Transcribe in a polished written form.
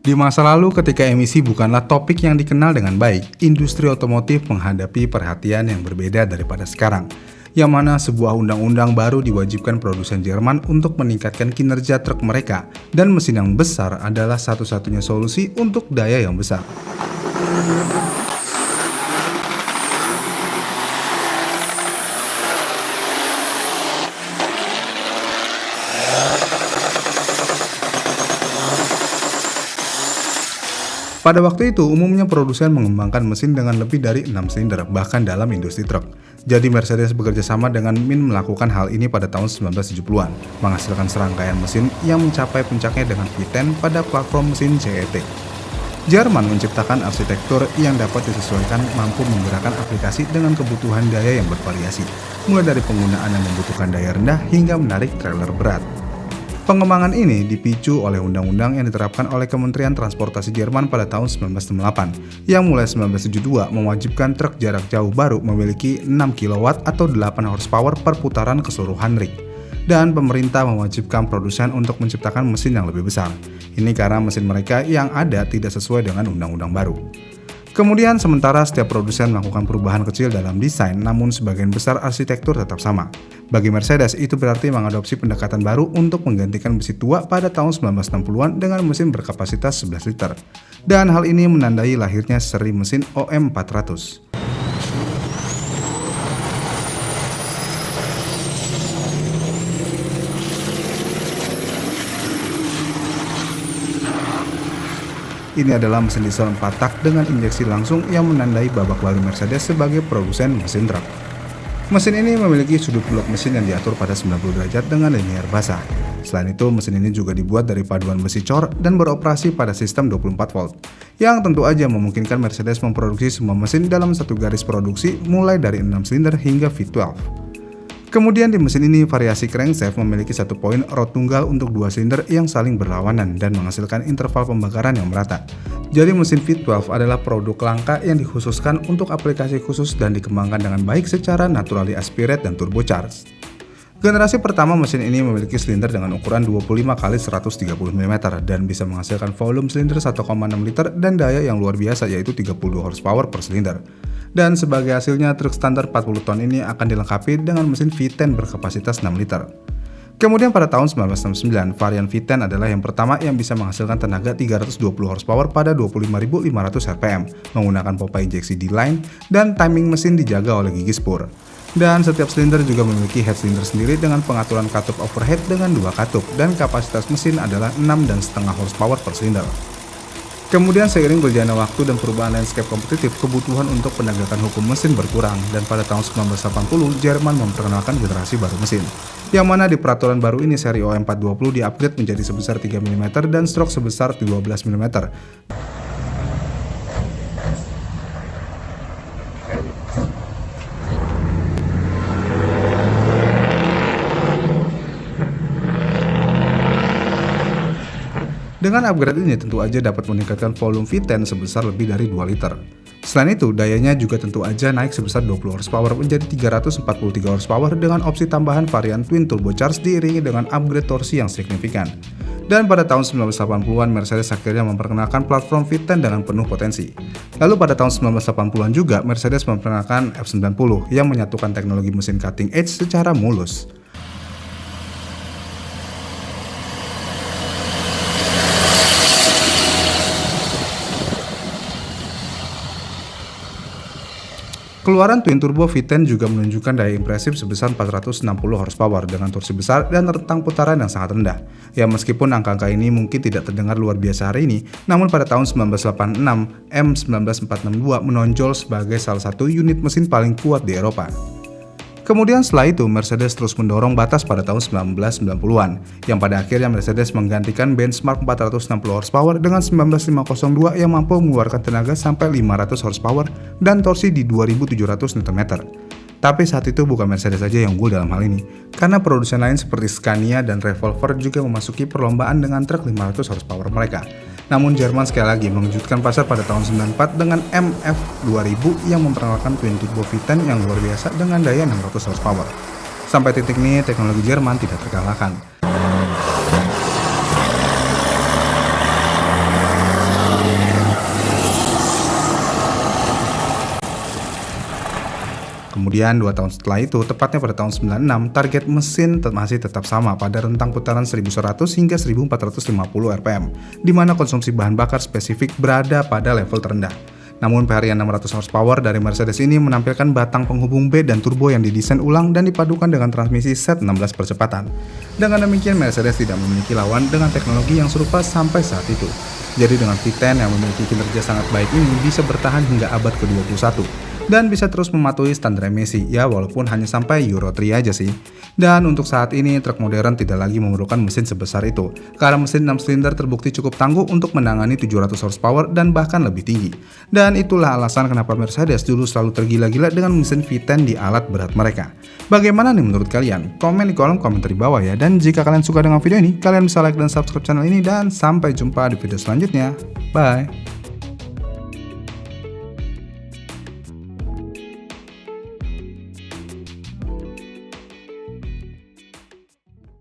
Di masa lalu ketika emisi bukanlah topik yang dikenal dengan baik, industri otomotif menghadapi perhatian yang berbeda daripada sekarang, yang mana sebuah undang-undang baru diwajibkan produsen Jerman untuk meningkatkan kinerja truk mereka, dan mesin yang besar adalah satu-satunya solusi untuk daya yang besar. Pada waktu itu, umumnya produsen mengembangkan mesin dengan lebih dari 6 silinder, bahkan dalam industri truk. Jadi Mercedes bekerja sama dengan MIN melakukan hal ini pada tahun 1970-an, menghasilkan serangkaian mesin yang mencapai puncaknya dengan V10 pada platform mesin JET. Jerman menciptakan arsitektur yang dapat disesuaikan mampu menggerakkan aplikasi dengan kebutuhan daya yang bervariasi, mulai dari penggunaan yang membutuhkan daya rendah hingga menarik trailer berat. Pengembangan ini dipicu oleh undang-undang yang diterapkan oleh Kementerian Transportasi Jerman pada tahun 1998, yang mulai 1972 mewajibkan truk jarak jauh baru memiliki 6 kW atau 8 horsepower per putaran keseluruhan ring. Dan pemerintah mewajibkan produsen untuk menciptakan mesin yang lebih besar. Ini karena mesin mereka yang ada tidak sesuai dengan undang-undang baru. Kemudian sementara setiap produsen melakukan perubahan kecil dalam desain, namun sebagian besar arsitektur tetap sama. Bagi Mercedes, itu berarti mengadopsi pendekatan baru untuk menggantikan besi tua pada tahun 1960-an dengan mesin berkapasitas 11 liter. Dan hal ini menandai lahirnya seri mesin OM400. Ini adalah mesin diesel 4 tak dengan injeksi langsung yang menandai babak baru Mercedes sebagai produsen mesin truk. Mesin ini memiliki sudut blok mesin yang diatur pada 90 derajat dengan linear basah. Selain itu, mesin ini juga dibuat dari paduan besi cor dan beroperasi pada sistem 24 volt, yang tentu aja memungkinkan Mercedes memproduksi semua mesin dalam satu garis produksi mulai dari 6 silinder hingga V12. Kemudian di mesin ini variasi crankshaft memiliki satu poin rod tunggal untuk 2 silinder yang saling berlawanan dan menghasilkan interval pembakaran yang merata. Jadi mesin V12 adalah produk langka yang dikhususkan untuk aplikasi khusus dan dikembangkan dengan baik secara naturally aspirate dan turbocharged. Generasi pertama mesin ini memiliki silinder dengan ukuran 25 x 130 mm dan bisa menghasilkan volume silinder 1,6 liter dan daya yang luar biasa yaitu 30 horsepower per silinder. Dan sebagai hasilnya truk standar 40 ton ini akan dilengkapi dengan mesin V10 berkapasitas 6 liter. Kemudian pada tahun 1969, varian V10 adalah yang pertama yang bisa menghasilkan tenaga 320 horsepower pada 25.500 rpm menggunakan pompa injeksi D-line dan timing mesin dijaga oleh gigi spur. Dan setiap silinder juga memiliki head cylinder sendiri dengan pengaturan katup overhead dengan 2 katup dan kapasitas mesin adalah 6,5 horsepower per silinder. Kemudian seiring berjalannya waktu dan perubahan landscape kompetitif, kebutuhan untuk penegakan hukum mesin berkurang dan pada tahun 1980 Jerman memperkenalkan generasi baru mesin, yang mana di peraturan baru ini seri OM420 di-upgrade menjadi sebesar 3 mm dan stroke sebesar 12 mm. Dengan upgrade ini tentu aja dapat meningkatkan volume V10 sebesar lebih dari 2 liter. Selain itu, dayanya juga tentu aja naik sebesar 20 horsepower menjadi 343 horsepower dengan opsi tambahan varian twin turbocharged diiringi dengan upgrade torsi yang signifikan. Dan pada tahun 1980-an, Mercedes akhirnya memperkenalkan platform V10 dengan penuh potensi. Lalu pada tahun 1980-an juga, Mercedes memperkenalkan F90 yang menyatukan teknologi mesin cutting edge secara mulus. Keluaran twin turbo V10 juga menunjukkan daya impresif sebesar 460 horsepower dengan torsi besar dan rentang putaran yang sangat rendah. Ya meskipun angka-angka ini mungkin tidak terdengar luar biasa hari ini, namun pada tahun 1986, M19462 menonjol sebagai salah satu unit mesin paling kuat di Eropa. Kemudian setelah itu, Mercedes terus mendorong batas pada tahun 1990-an, yang pada akhirnya Mercedes menggantikan benchmark 460 horsepower dengan 19502 yang mampu mengeluarkan tenaga sampai 500 horsepower dan torsi di 2700 Nm. Tapi saat itu bukan Mercedes saja yang unggul dalam hal ini, karena produsen lain seperti Scania dan Revolver juga memasuki perlombaan dengan truk 500 horsepower mereka. Namun Jerman sekali lagi mengejutkan pasar pada tahun 94 dengan MF2000 yang memperkenalkan twin turbo V10 yang luar biasa dengan daya 600 horsepower. Sampai titik ini teknologi Jerman tidak terkalahkan. Kemudian 2 tahun setelah itu, tepatnya pada tahun 96, target mesin masih tetap sama pada rentang putaran 1100 hingga 1450 rpm, di mana konsumsi bahan bakar spesifik berada pada level terendah. Namun Vario 600 horsepower dari Mercedes ini menampilkan batang penghubung B dan turbo yang didesain ulang dan dipadukan dengan transmisi set 16 percepatan. Dengan demikian, Mercedes tidak memiliki lawan dengan teknologi yang serupa sampai saat itu. Jadi dengan V10 yang memiliki kinerja sangat baik ini bisa bertahan hingga abad ke-21 dan bisa terus mematuhi standar emisi, ya walaupun hanya sampai Euro 3 aja sih. Dan untuk saat ini, truk modern tidak lagi memerlukan mesin sebesar itu, karena mesin 6 silinder terbukti cukup tangguh untuk menangani 700 horsepower dan bahkan lebih tinggi. Dan itulah alasan kenapa Mercedes dulu selalu tergila-gila dengan mesin V10 di alat berat mereka. Bagaimana nih menurut kalian? Komen di kolom komentar di bawah ya. Dan jika kalian suka dengan video ini, kalian bisa like dan subscribe channel ini, dan sampai jumpa di video selanjutnya. Bye!